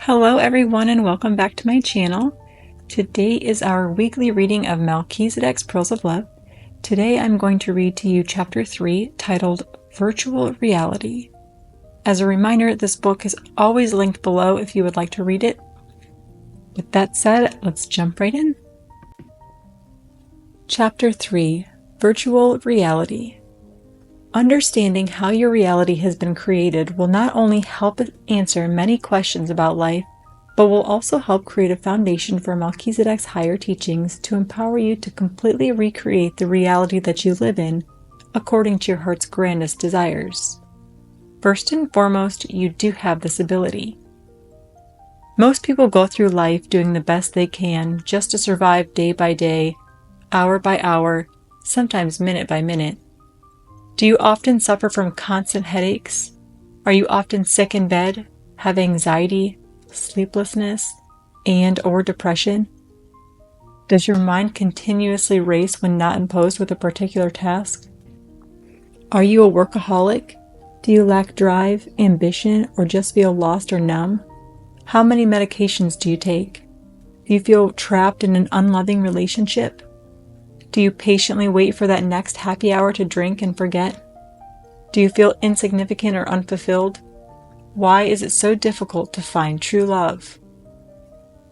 Hello everyone and welcome back to my channel. Today is our weekly reading of Melchizedek's Pearls of Love. Today I'm going to read to you chapter 3 titled Virtual Reality. As a reminder, this book is always linked below if you would like to read it. With that said, let's jump right in. Chapter 3 Virtual Reality. Understanding how your reality has been created will not only help answer many questions about life, but will also help create a foundation for Melchizedek's higher teachings to empower you to completely recreate the reality that you live in according to your heart's grandest desires. First and foremost, you do have this ability. Most people go through life doing the best they can just to survive day by day, hour by hour, sometimes minute by minute. Do you often suffer from constant headaches? Are you often sick in bed, have anxiety, sleeplessness, and/or depression? Does your mind continuously race when not imposed with a particular task? Are you a workaholic? Do you lack drive, ambition, or just feel lost or numb? How many medications do you take? Do you feel trapped in an unloving relationship? Do you patiently wait for that next happy hour to drink and forget? Do you feel insignificant or unfulfilled? Why is it so difficult to find true love?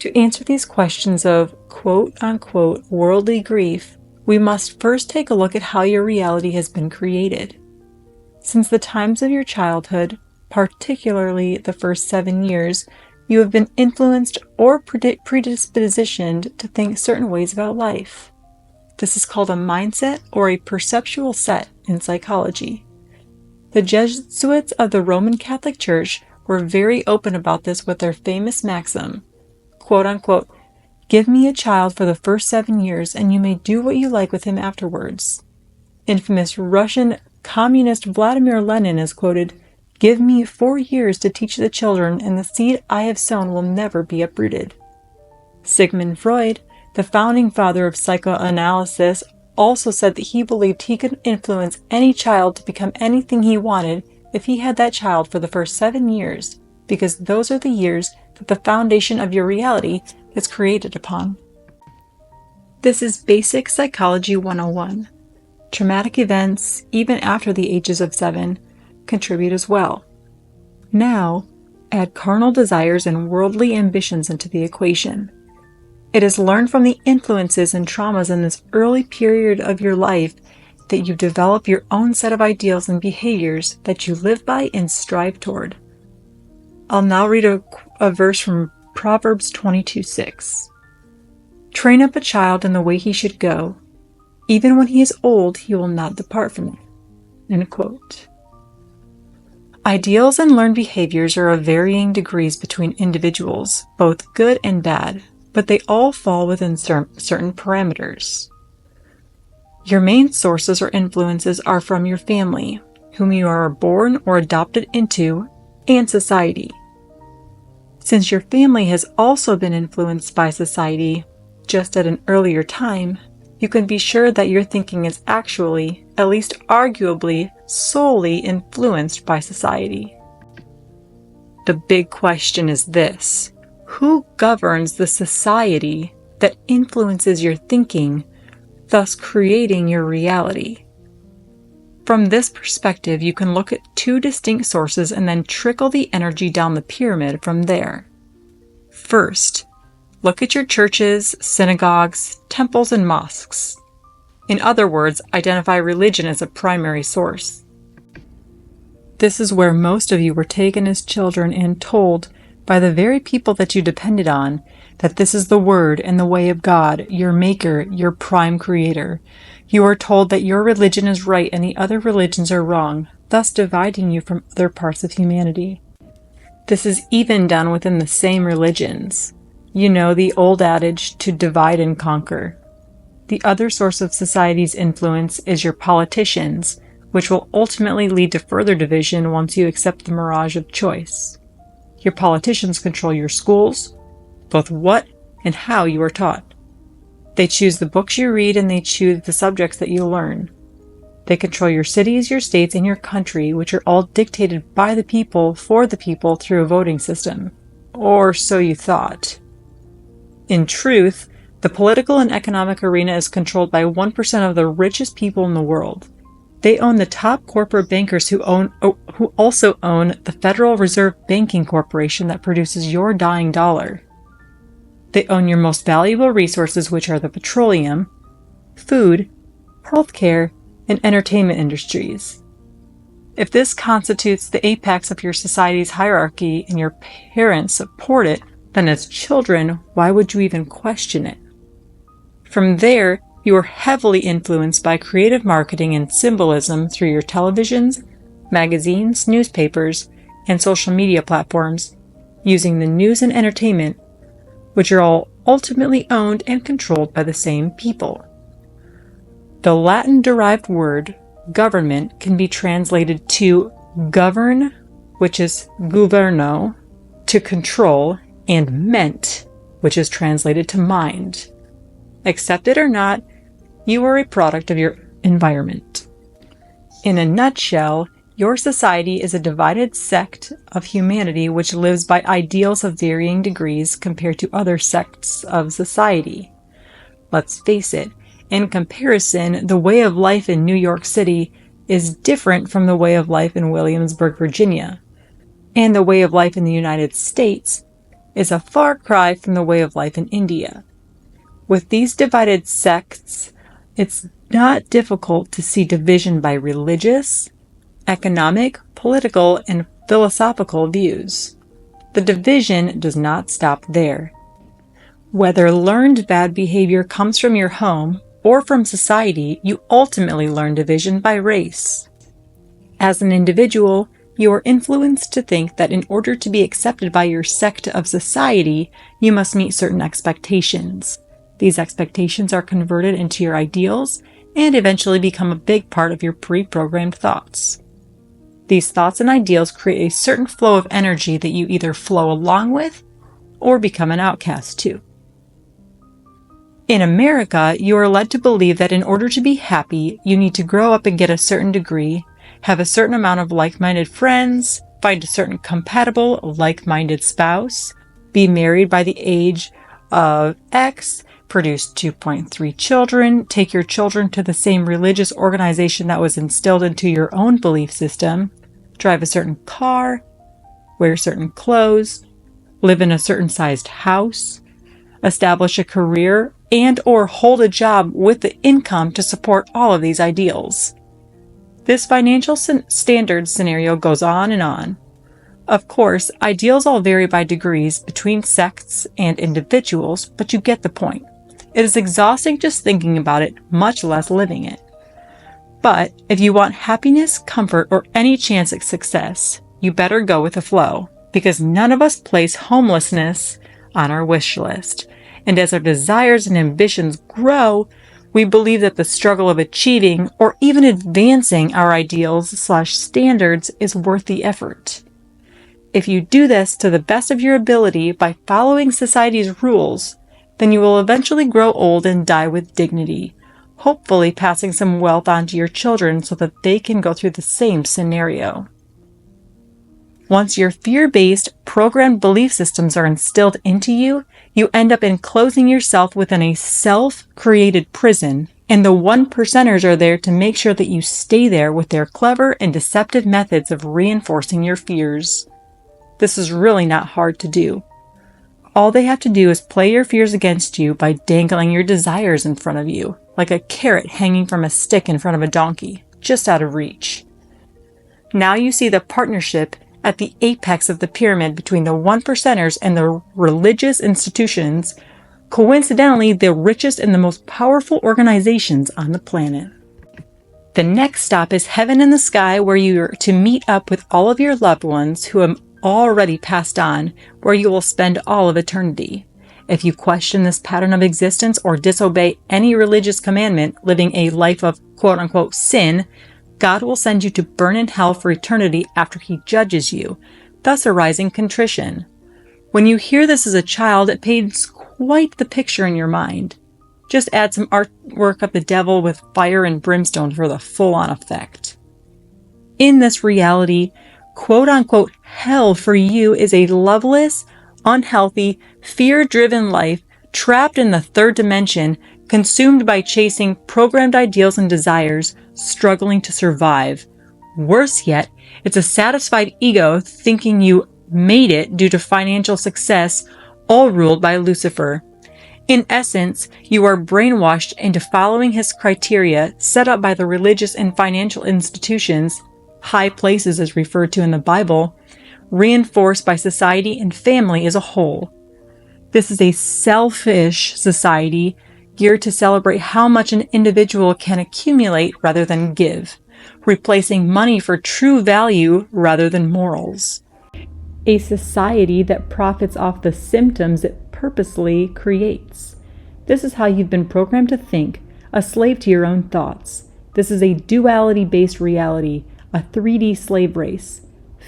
To answer these questions of quote-unquote worldly grief, we must first take a look at how your reality has been created. Since the times of your childhood, particularly the first 7 years, you have been influenced or predispositioned to think certain ways about life. This is called a mindset or a perceptual set in psychology. The Jesuits of the Roman Catholic Church were very open about this with their famous maxim, quote-unquote, "Give me a child for the first 7 years and you may do what you like with him afterwards." Infamous Russian communist Vladimir Lenin is quoted, "Give me 4 years to teach the children and the seed I have sown will never be uprooted." Sigmund Freud, the founding father of psychoanalysis, also said that he believed he could influence any child to become anything he wanted if he had that child for the first 7 years, because those are the years that the foundation of your reality is created upon. This is Basic Psychology 101. Traumatic events, even after the ages of 7, contribute as well. Now, add carnal desires and worldly ambitions into the equation. It is learned from the influences and traumas in this early period of your life that you develop your own set of ideals and behaviors that you live by and strive toward. I'll now read a verse from Proverbs 22:6. "Train up a child in the way he should go. Even when he is old, he will not depart from it." End quote. Ideals and learned behaviors are of varying degrees between individuals, both good and bad, but they all fall within certain parameters. Your main sources or influences are from your family, whom you are born or adopted into, and society. Since your family has also been influenced by society, just at an earlier time, you can be sure that your thinking is actually, at least arguably, solely influenced by society. The big question is this: who governs the society that influences your thinking, thus creating your reality? From this perspective, you can look at 2 distinct sources and then trickle the energy down the pyramid from there. First, look at your churches, synagogues, temples, and mosques. In other words, identify religion as a primary source. This is where most of you were taken as children and told by the very people that you depended on that this is the word and the way of God, your maker, your prime creator. You are told that your religion is right and the other religions are wrong, thus dividing you from other parts of humanity. This is even done within the same religions. You know the old adage, to divide and conquer. The other source of society's influence is your politicians, which will ultimately lead to further division once you accept the mirage of choice. Your politicians control your schools, both what and how you are taught. They choose the books you read and they choose the subjects that you learn. They control your cities, your states, and your country, which are all dictated by the people for the people through a voting system. Or so you thought. In truth, the political and economic arena is controlled by 1% of the richest people in the world. They own the top corporate bankers who also own the Federal Reserve Banking Corporation that produces your dying dollar. They own your most valuable resources, which are the petroleum, food, healthcare, and entertainment industries. If this constitutes the apex of your society's hierarchy and your parents support it, then as children, why would you even question it? From there, you are heavily influenced by creative marketing and symbolism through your televisions, magazines, newspapers, and social media platforms, using the news and entertainment, which are all ultimately owned and controlled by the same people. The Latin-derived word government can be translated to govern, which is governo, to control, and ment, which is translated to mind. Accept it or not, you are a product of your environment. In a nutshell, your society is a divided sect of humanity which lives by ideals of varying degrees compared to other sects of society. Let's face it, in comparison, the way of life in New York City is different from the way of life in Williamsburg, Virginia. And the way of life in the United States is a far cry from the way of life in India. With these divided sects, it's not difficult to see division by religious, economic, political, and philosophical views. The division does not stop there. Whether learned bad behavior comes from your home or from society, you ultimately learn division by race. As an individual, you are influenced to think that in order to be accepted by your sect of society, you must meet certain expectations. These expectations are converted into your ideals and eventually become a big part of your pre-programmed thoughts. These thoughts and ideals create a certain flow of energy that you either flow along with or become an outcast to. In America, you are led to believe that in order to be happy, you need to grow up and get a certain degree, have a certain amount of like-minded friends, find a certain compatible, like-minded spouse, be married by the age of X, produce 2.3 children, take your children to the same religious organization that was instilled into your own belief system, drive a certain car, wear certain clothes, live in a certain sized house, establish a career, and or hold a job with the income to support all of these ideals. This financial standard scenario goes on and on. Of course, ideals all vary by degrees between sects and individuals, but you get the point. It is exhausting just thinking about it, much less living it. But if you want happiness, comfort, or any chance at success, you better go with the flow, because none of us place homelessness on our wish list. And as our desires and ambitions grow, we believe that the struggle of achieving or even advancing our ideals/standards is worth the effort. If you do this to the best of your ability by following society's rules, then you will eventually grow old and die with dignity, hopefully passing some wealth on to your children so that they can go through the same scenario. Once your fear-based, programmed belief systems are instilled into you, you end up enclosing yourself within a self-created prison, and the 1%ers are there to make sure that you stay there with their clever and deceptive methods of reinforcing your fears. This is really not hard to do. All they have to do is play your fears against you by dangling your desires in front of you, like a carrot hanging from a stick in front of a donkey, just out of reach. Now you see the partnership at the apex of the pyramid between the 1%ers and the religious institutions, coincidentally the richest and the most powerful organizations on the planet. The next stop is heaven in the sky, where you are to meet up with all of your loved ones who have already passed on, where you will spend all of eternity. If you question this pattern of existence or disobey any religious commandment, living a life of quote-unquote sin, God will send you to burn in hell for eternity after he judges you, thus arising contrition. When you hear this as a child, it paints quite the picture in your mind. Just add some artwork of the devil with fire and brimstone for the full-on effect. In this reality, quote-unquote hell for you is a loveless, unhealthy, fear-driven life, trapped in the third dimension, consumed by chasing programmed ideals and desires, struggling to survive. Worse yet, it's a satisfied ego thinking you made it due to financial success, all ruled by Lucifer. In essence, you are brainwashed into following his criteria set up by the religious and financial institutions, high places as referred to in the Bible, reinforced by society and family as a whole. This is a selfish society geared to celebrate how much an individual can accumulate rather than give, replacing money for true value rather than morals. A society that profits off the symptoms it purposely creates. This is how you've been programmed to think, a slave to your own thoughts. This is a duality-based reality, a 3D slave race.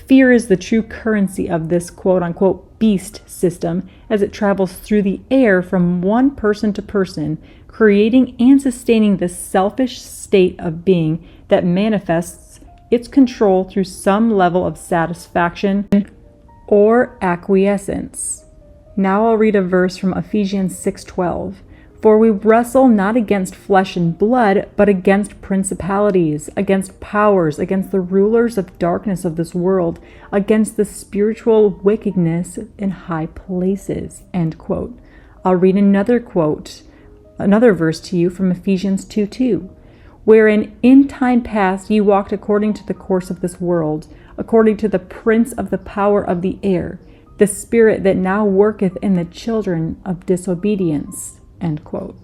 Fear is the true currency of this quote-unquote beast system as it travels through the air from one person to person, creating and sustaining this selfish state of being that manifests its control through some level of satisfaction or acquiescence. Now I'll read a verse from Ephesians 6:12. For we wrestle not against flesh and blood, but against principalities, against powers, against the rulers of darkness of this world, against the spiritual wickedness in high places. End quote. I'll read another verse to you from Ephesians 2:2. Wherein in time past ye walked according to the course of this world, according to the prince of the power of the air, the spirit that now worketh in the children of disobedience. End quote.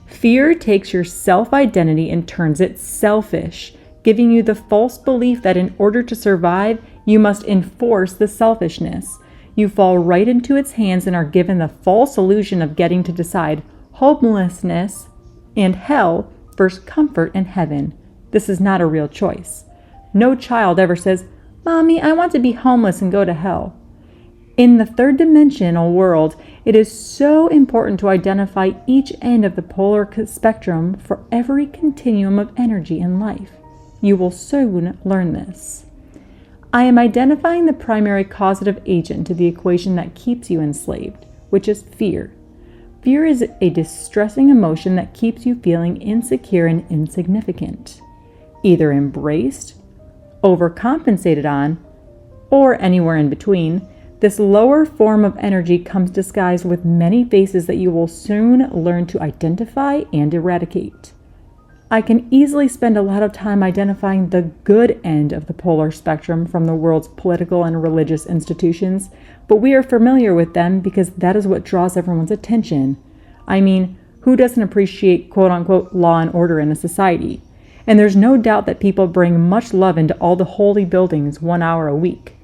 Fear takes your self-identity and turns it selfish, giving you the false belief that in order to survive, you must enforce the selfishness. You fall right into its hands and are given the false illusion of getting to decide homelessness and hell versus comfort and heaven. This is not a real choice. No child ever says, "Mommy, I want to be homeless and go to hell." In the third dimensional world, it is so important to identify each end of the polar spectrum for every continuum of energy in life. You will soon learn this. I am identifying the primary causative agent to the equation that keeps you enslaved, which is fear. Fear is a distressing emotion that keeps you feeling insecure and insignificant, either embraced, overcompensated on, or anywhere in between. This lower form of energy comes disguised with many faces that you will soon learn to identify and eradicate. I can easily spend a lot of time identifying the good end of the polar spectrum from the world's political and religious institutions, but we are familiar with them because that is what draws everyone's attention. I mean, who doesn't appreciate quote-unquote law and order in a society? And there's no doubt that people bring much love into all the holy buildings 1 hour a week.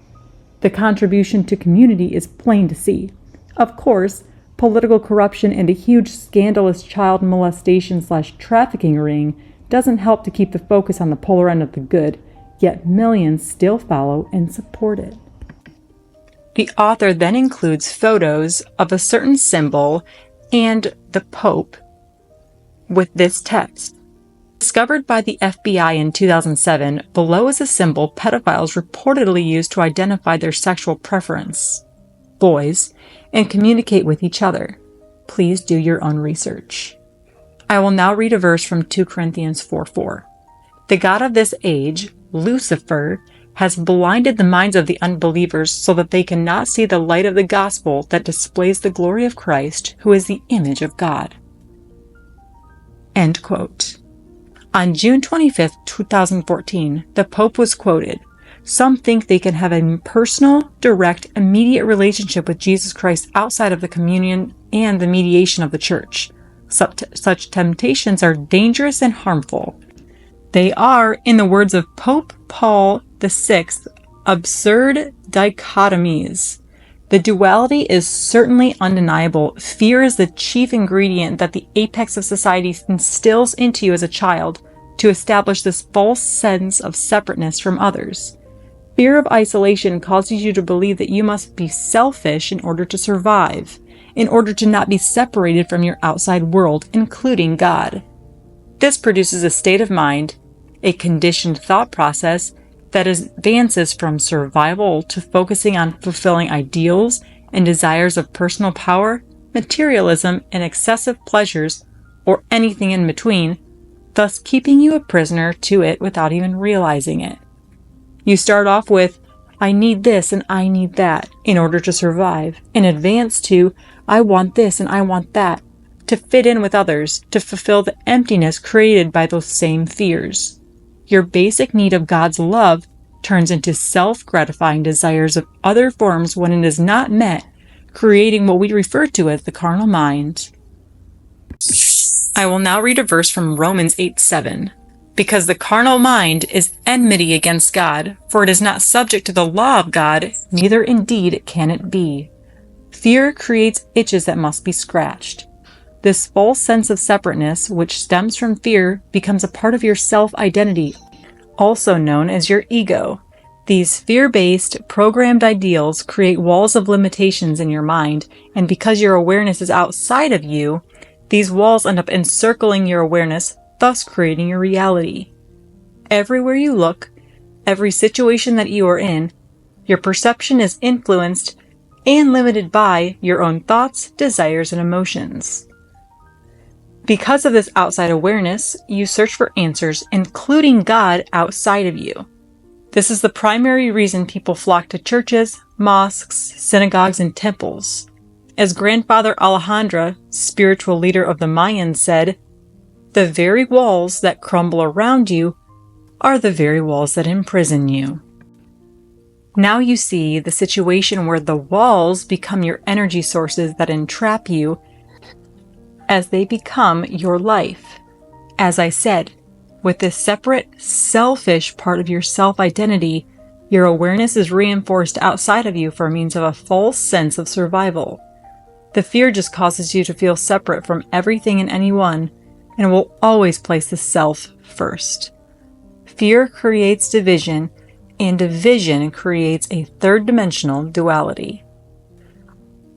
The contribution to community is plain to see. Of course, political corruption and a huge scandalous child molestation/trafficking ring doesn't help to keep the focus on the polar end of the good, yet millions still follow and support it. The author then includes photos of a certain symbol and the Pope with this text. Discovered by the FBI in 2007, below is a symbol pedophiles reportedly use to identify their sexual preference, boys, and communicate with each other. Please do your own research. I will now read a verse from 2 Corinthians 4:4. The God of this age, Lucifer, has blinded the minds of the unbelievers so that they cannot see the light of the gospel that displays the glory of Christ, who is the image of God. End quote. On June 25, 2014, the Pope was quoted, "Some think they can have a personal, direct, immediate relationship with Jesus Christ outside of the communion and the mediation of the Church. Such temptations are dangerous and harmful. They are, in the words of Pope Paul VI, absurd dichotomies. The duality is certainly undeniable. Fear is the chief ingredient that the apex of society instills into you as a child to establish this false sense of separateness from others. Fear of isolation causes you to believe that you must be selfish in order to survive, in order to not be separated from your outside world, including God. This produces a state of mind, a conditioned thought process that advances from survival to focusing on fulfilling ideals and desires of personal power, materialism, and excessive pleasures, or anything in between, thus keeping you a prisoner to it without even realizing it. You start off with, I need this and I need that in order to survive, and advance to, I want this and I want that, to fit in with others, to fulfill the emptiness created by those same fears. Your basic need of God's love turns into self-gratifying desires of other forms when it is not met, creating what we refer to as the carnal mind. I will now read a verse from Romans 8:7. Because the carnal mind is enmity against God, for it is not subject to the law of God, neither indeed can it be. Fear creates itches that must be scratched. This false sense of separateness, which stems from fear, becomes a part of your self-identity, also known as your ego. These fear-based, programmed ideals create walls of limitations in your mind, and because your awareness is outside of you, these walls end up encircling your awareness, thus creating your reality. Everywhere you look, every situation that you are in, your perception is influenced and limited by your own thoughts, desires, and emotions. Because of this outside awareness, you search for answers, including God, outside of you. This is the primary reason people flock to churches, mosques, synagogues, and temples. As Grandfather Alejandra, spiritual leader of the Mayans, said, the very walls that crumble around you are the very walls that imprison you. Now you see the situation where the walls become your energy sources that entrap you as they become your life. As I said, with this separate, selfish part of your self-identity, your awareness is reinforced outside of you for means of a false sense of survival. The fear just causes you to feel separate from everything and anyone, and will always place the self first. Fear creates division, and division creates a third-dimensional duality.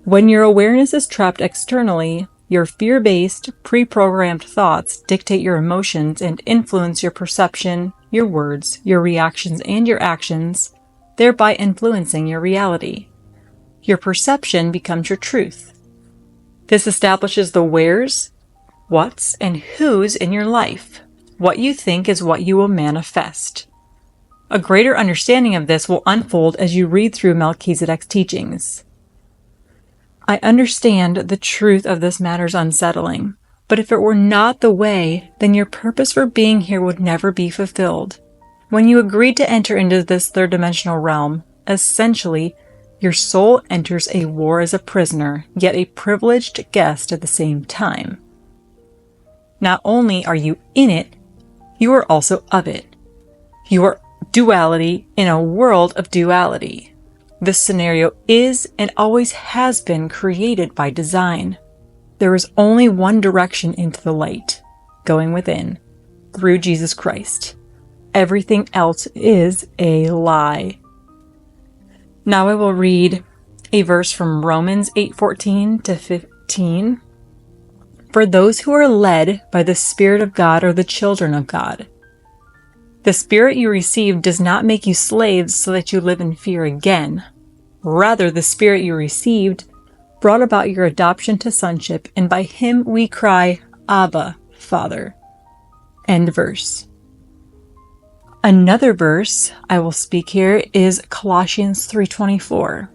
When your awareness is trapped externally, your fear-based, pre-programmed thoughts dictate your emotions and influence your perception, your words, your reactions, and your actions, thereby influencing your reality. Your perception becomes your truth. This establishes the wheres, what's, and who's in your life. What you think is what you will manifest. A greater understanding of this will unfold as you read through Melchizedek's teachings. I understand the truth of this matter is unsettling, but if it were not the way, then your purpose for being here would never be fulfilled. When you agreed to enter into this third-dimensional realm, essentially, your soul enters a war as a prisoner, yet a privileged guest at the same time. Not only are you in it, you are also of it. You are duality in a world of duality. This scenario is and always has been created by design. There is only one direction into the light, going within, through Jesus Christ. Everything else is a lie. Now I will read a verse from Romans 8:14 to 15. For those who are led by the Spirit of God are the children of God. The Spirit you received does not make you slaves so that you live in fear again. Rather, the Spirit you received brought about your adoption to sonship, and by Him we cry, Abba, Father. End verse. Another verse I will speak here is Colossians 3:24.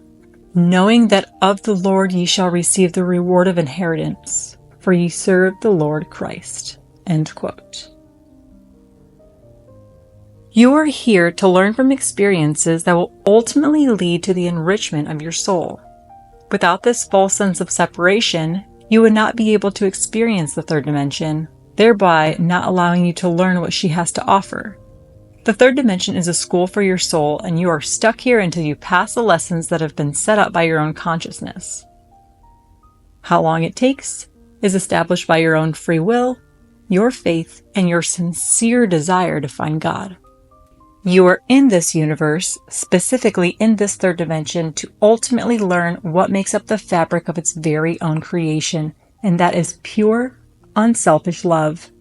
Knowing that of the Lord ye shall receive the reward of inheritance, for ye serve the Lord Christ. End quote. You are here to learn from experiences that will ultimately lead to the enrichment of your soul. Without this false sense of separation, you would not be able to experience the third dimension, thereby not allowing you to learn what she has to offer. The third dimension is a school for your soul, and you are stuck here until you pass the lessons that have been set up by your own consciousness. How long it takes is established by your own free will, your faith, and your sincere desire to find God. You are in this universe, specifically in this third dimension, to ultimately learn what makes up the fabric of its very own creation, and that is pure, unselfish love.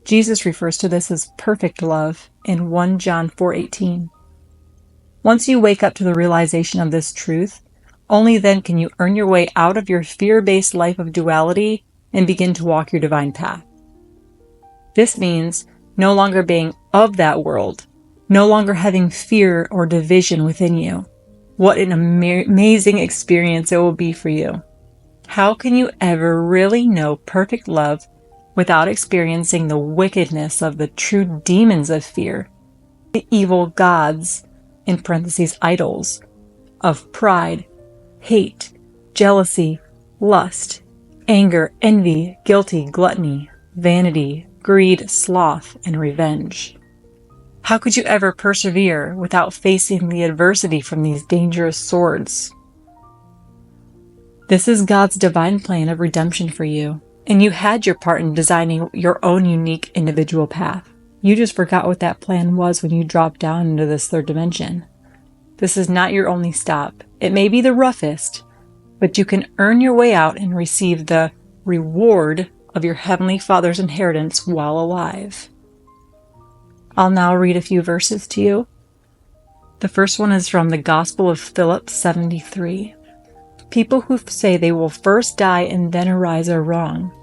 Jesus refers to this as perfect love in 1 John 4:18. Once you wake up to the realization of this truth, Only then can you earn your way out of your fear-based life of duality and begin to walk your divine path. This means no longer being of that world, no longer having fear or division within you. What an amazing experience it will be for you. How can you ever really know perfect love without experiencing the wickedness of the true demons of fear, the evil gods, in parentheses idols, of pride, hate, jealousy, lust, anger, envy, guilty, gluttony, vanity, greed, sloth, and revenge? How could you ever persevere without facing the adversity from these dangerous swords? This is God's divine plan of redemption for you, and you had your part in designing your own unique individual path. You just forgot what that plan was when you dropped down into this third dimension. This is not your only stop. It may be the roughest, but you can earn your way out and receive the reward of your Heavenly Father's inheritance while alive. I'll now read a few verses to you. The first one is from the Gospel of Philip 73. People who say they will first die and then arise are wrong.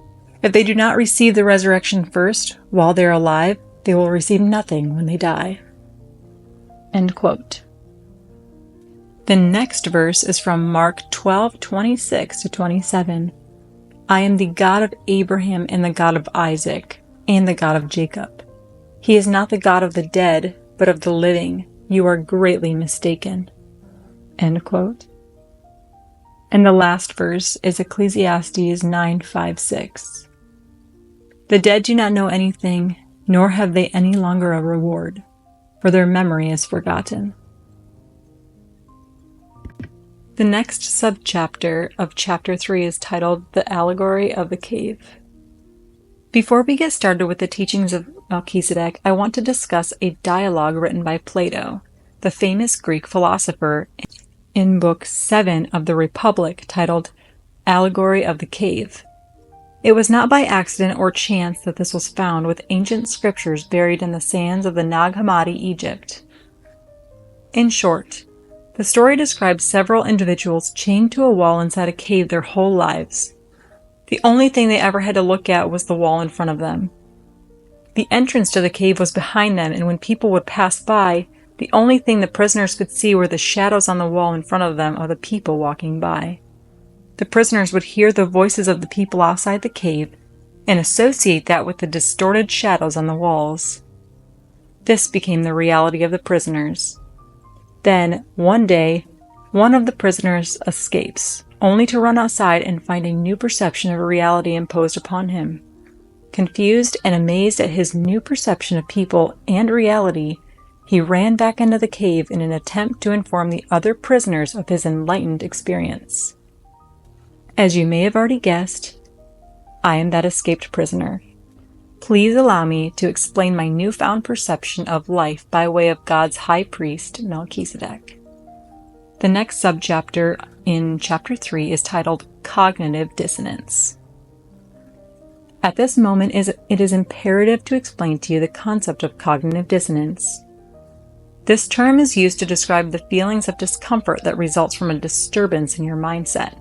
If they do not receive the resurrection first while they are alive, they will receive nothing when they die. End quote. The next verse is from Mark 12:26-27. I am the God of Abraham and the God of Isaac and the God of Jacob. He is not the God of the dead, but of the living. You are greatly mistaken. End quote. And the last verse is Ecclesiastes 9:5-6. The dead do not know anything, nor have they any longer a reward, for their memory is forgotten. The next subchapter of chapter 3 is titled The Allegory of the Cave. Before we get started with the teachings of Melchizedek, I want to discuss a dialogue written by Plato, the famous Greek philosopher, in Book 7 of the Republic, titled Allegory of the Cave. It was not by accident or chance that this was found with ancient scriptures buried in the sands of the Nag Hammadi, Egypt. In short, the story describes several individuals chained to a wall inside a cave their whole lives. The only thing they ever had to look at was the wall in front of them. The entrance to the cave was behind them, and when people would pass by, the only thing the prisoners could see were the shadows on the wall in front of them of the people walking by. The prisoners would hear the voices of the people outside the cave and associate that with the distorted shadows on the walls. This became the reality of the prisoners. Then, one day, one of the prisoners escapes, only to run outside and find a new perception of reality imposed upon him. Confused and amazed at his new perception of people and reality, he ran back into the cave in an attempt to inform the other prisoners of his enlightened experience. As you may have already guessed, I am that escaped prisoner. Please allow me to explain my newfound perception of life by way of God's high priest, Melchizedek. The next subchapter in chapter 3 is titled Cognitive Dissonance. At this moment, it is imperative to explain to you the concept of cognitive dissonance. This term is used to describe the feelings of discomfort that results from a disturbance in your mindset.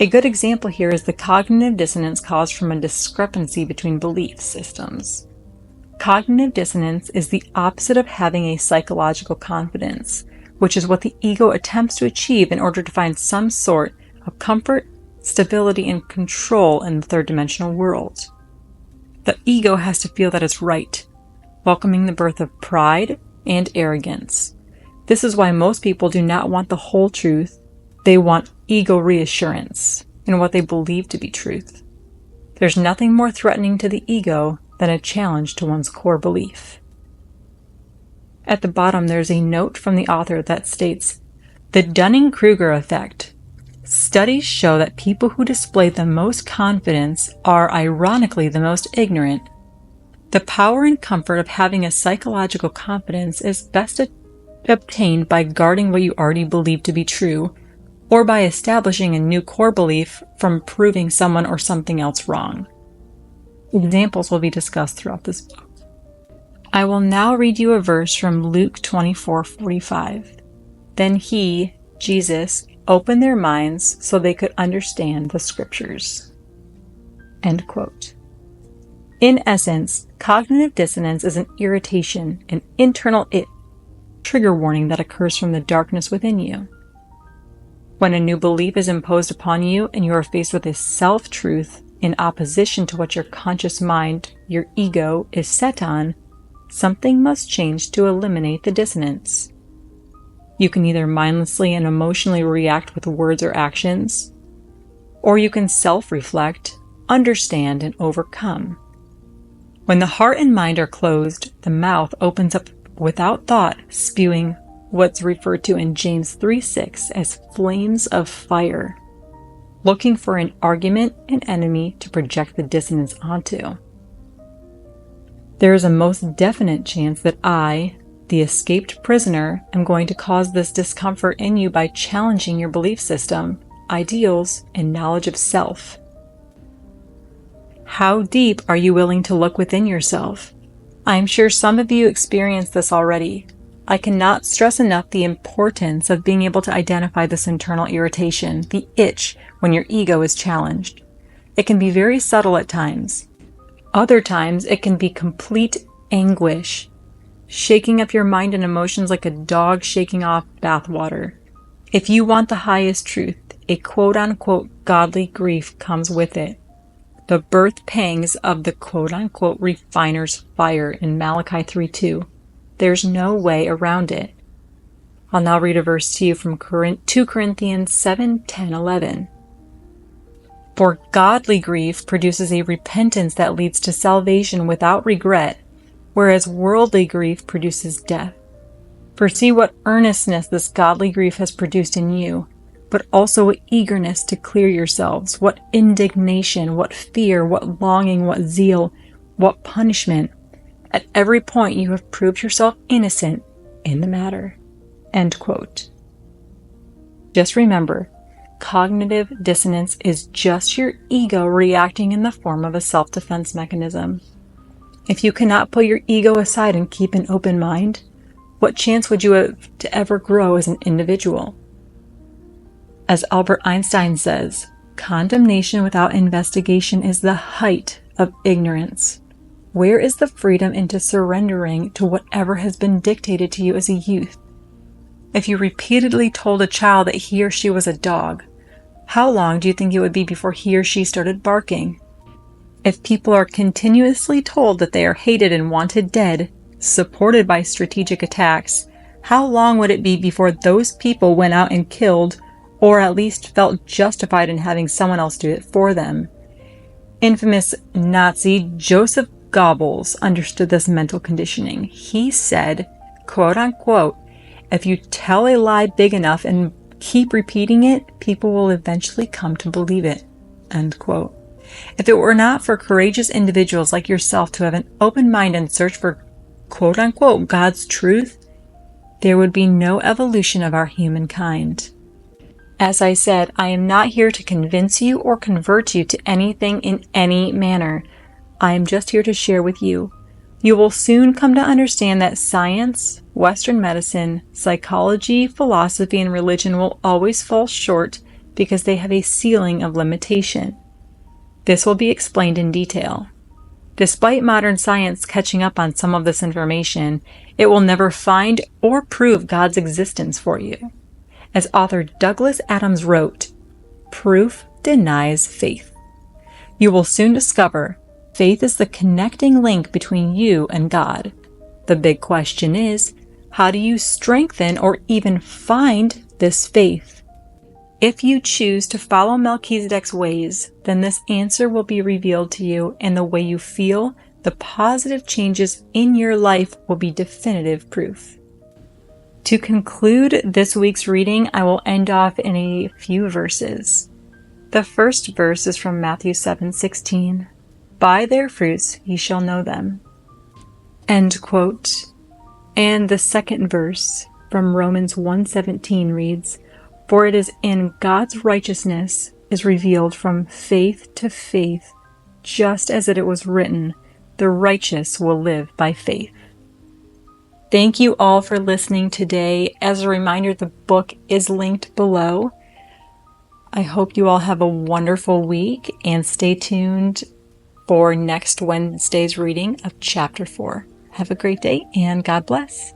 A good example here is the cognitive dissonance caused from a discrepancy between belief systems. Cognitive dissonance is the opposite of having a psychological confidence, which is what the ego attempts to achieve in order to find some sort of comfort, stability, and control in the third-dimensional world. The ego has to feel that it's right, welcoming the birth of pride and arrogance. This is why most people do not want the whole truth. They want ego reassurance in what they believe to be truth. There's nothing more threatening to the ego than a challenge to one's core belief. At the bottom, there's a note from the author that states, the Dunning-Kruger effect. Studies show that people who display the most confidence are ironically the most ignorant. The power and comfort of having a psychological confidence is best obtained by guarding what you already believe to be true, or by establishing a new core belief from proving someone or something else wrong. Examples will be discussed throughout this book. I will now read you a verse from Luke 24:45. Then he, Jesus, open their minds so they could understand the scriptures." End quote. In essence, cognitive dissonance is an irritation, an internal trigger warning that occurs from the darkness within you. When a new belief is imposed upon you and you are faced with a self-truth in opposition to what your conscious mind, your ego, is set on, something must change to eliminate the dissonance. You can either mindlessly and emotionally react with words or actions, or you can self-reflect, understand, and overcome. When the heart and mind are closed, the mouth opens up without thought, spewing what's referred to in James 3:6 as flames of fire, looking for an argument, an enemy to project the dissonance onto. There is a most definite chance that I, the escaped prisoner, am going to cause this discomfort in you by challenging your belief system, ideals, and knowledge of self. How deep are you willing to look within yourself? I'm sure some of you experience this already. I cannot stress enough the importance of being able to identify this internal irritation, the itch, when your ego is challenged. It can be very subtle at times. Other times, it can be complete anguish, shaking up your mind and emotions like a dog shaking off bathwater. If you want the highest truth, a quote-unquote godly grief comes with it. The birth pangs of the quote-unquote refiner's fire in Malachi 3:2. There's no way around it. I'll now read a verse to you from 2 Corinthians 7:10-11. For godly grief produces a repentance that leads to salvation without regret, whereas worldly grief produces death. For see what earnestness this godly grief has produced in you, but also what eagerness to clear yourselves, what indignation, what fear, what longing, what zeal, what punishment. At every point you have proved yourself innocent in the matter. End quote. Just remember, cognitive dissonance is just your ego reacting in the form of a self-defense mechanism. If you cannot put your ego aside and keep an open mind, what chance would you have to ever grow as an individual? As Albert Einstein says, condemnation without investigation is the height of ignorance. Where is the freedom into surrendering to whatever has been dictated to you as a youth? If you repeatedly told a child that he or she was a dog, how long do you think it would be before he or she started barking? If people are continuously told that they are hated and wanted dead, supported by strategic attacks, how long would it be before those people went out and killed, or at least felt justified in having someone else do it for them? Infamous Nazi Joseph Goebbels understood this mental conditioning. He said, quote unquote, if you tell a lie big enough and keep repeating it, people will eventually come to believe it. End quote. If it were not for courageous individuals like yourself to have an open mind and search for quote unquote God's truth, there would be no evolution of our humankind. As I said, I am not here to convince you or convert you to anything in any manner. I am just here to share with you. You will soon come to understand that science, Western medicine, psychology, philosophy, and religion will always fall short because they have a ceiling of limitation. This will be explained in detail. Despite modern science catching up on some of this information, it will never find or prove God's existence for you. As author Douglas Adams wrote, proof denies faith. You will soon discover faith is the connecting link between you and God. The big question is, how do you strengthen or even find this faith? If you choose to follow Melchizedek's ways, then this answer will be revealed to you, and the way you feel, the positive changes in your life will be definitive proof. To conclude this week's reading, I will end off in a few verses. The first verse is from Matthew 7:16. By their fruits ye shall know them. End quote. And the second verse from Romans 1:17 reads, for it is in God's righteousness is revealed from faith to faith, just as it was written, the righteous will live by faith. Thank you all for listening today. As a reminder, the book is linked below. I hope you all have a wonderful week and stay tuned for next Wednesday's reading of Chapter 4. Have a great day and God bless.